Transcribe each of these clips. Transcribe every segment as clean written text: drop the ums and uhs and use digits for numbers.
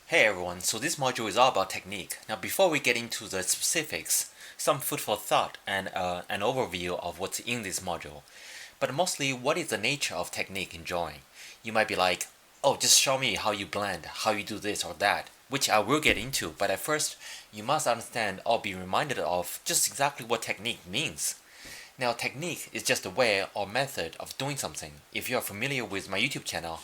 Hey everyone, so this module is all about technique. Now before we get into the specifics, some food for thought and an overview of what's in this module. But mostly, what is the nature of technique in drawing? You might be like, oh, just show me how you blend, how you do this or that, which I will get into, but at first, you must understand or be reminded of just exactly what technique means. Now, technique is just a way or method of doing something. If you are familiar with my YouTube channel,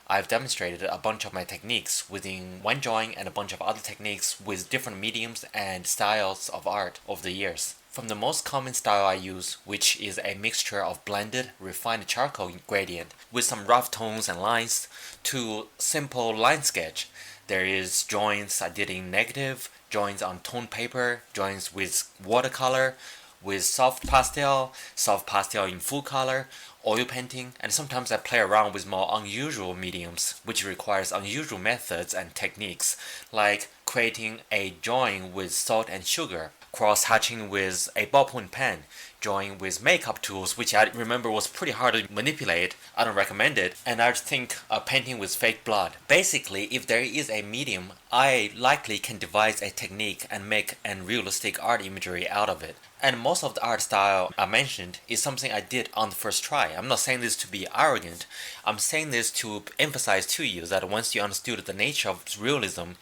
I've demonstrated a bunch of my techniques within one drawing and a bunch of other techniques with different mediums and styles of art over the years. From the most common style I use, which is a mixture of blended, refined charcoal gradient with some rough tones and lines, to simple line sketch. There is drawings I did in negative, drawings on toned paper, drawings with watercolor, with soft pastel in full color, oil painting, and sometimes I play around with more unusual mediums, which requires unusual methods and techniques, like creating a drawing with salt and sugar, cross-hatching with a ballpoint pen, drawing with makeup tools, which I remember was pretty hard to manipulate. I don't recommend it. And I think painting with fake blood. Basically, if there is a medium, I likely can devise a technique and make a realistic art imagery out of it. And most of the art style I mentioned is something I did on the first try. I'm not saying this to be arrogant. I'm saying this to emphasize to you that once you understood the nature of realism,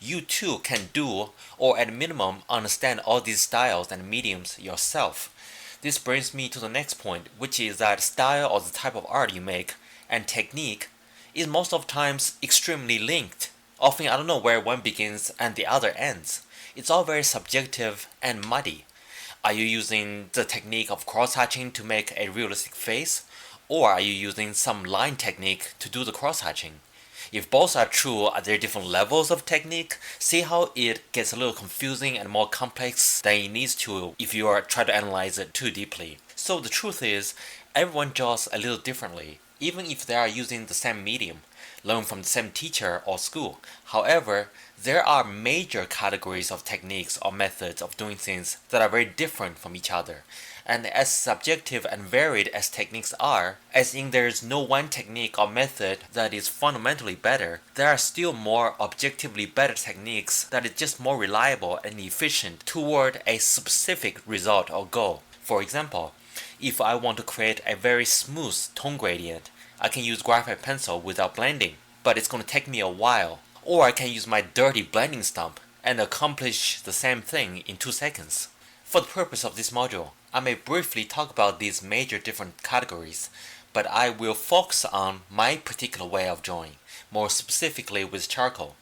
you too can do, or at minimum understand all these styles and mediums yourself. This brings me to the next point, which is that style or the type of art you make and technique is most of the times extremely linked. Often I don't know where one begins and the other ends. It's all very subjective and muddy. Are you using the technique of cross-hatching to make a realistic face? Or are you using some line technique to do the cross-hatching? If both are true, are there different levels of technique? See how it gets a little confusing and more complex than it needs to if you are trying to analyze it too deeply. So the truth is, everyone draws a little differently, even if they are using the same medium, learn from the same teacher or school. However, there are major categories of techniques or methods of doing things that are very different from each other. And as subjective and varied as techniques are, as in there is no one technique or method that is fundamentally better, there are still more objectively better techniques that is just more reliable and efficient toward a specific result or goal. For example, if I want to create a very smooth tone gradient, I can use graphite pencil without blending, but it's going to take me a while. Or I can use my dirty blending stump and accomplish the same thing in 2 seconds. For the purpose of this module, I may briefly talk about these major different categories, but I will focus on my particular way of drawing, more specifically with charcoal.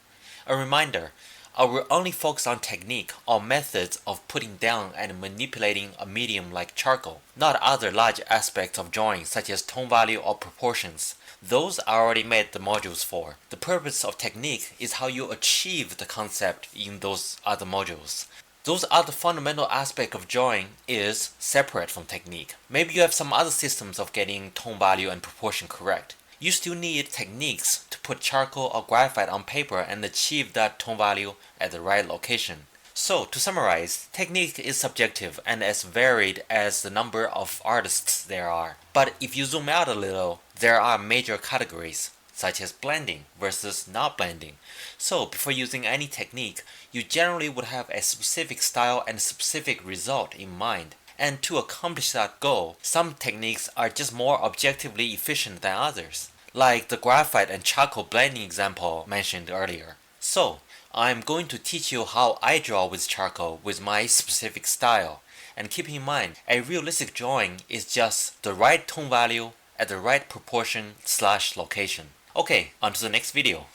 A reminder, I will only focus on technique or methods of putting down and manipulating a medium like charcoal, not other large aspects of drawing such as tone value or proportions. Those I already made the modules for. The purpose of technique is how you achieve the concept in those other modules. Those other fundamental aspects of drawing is separate from technique. Maybe you have some other systems of getting tone value and proportion correct. You still need techniques to put charcoal or graphite on paper and achieve that tone value at the right location. So, to summarize, technique is subjective and as varied as the number of artists there are. But if you zoom out a little, there are major categories, such as blending versus not blending. So, before using any technique, you generally would have a specific style and specific result in mind. And to accomplish that goal, some techniques are just more objectively efficient than others, like the graphite and charcoal blending example mentioned earlier. So, I'm going to teach you how I draw with charcoal with my specific style. And keep in mind, a realistic drawing is just the right tone value at the right proportion/location. Okay, on to the next video.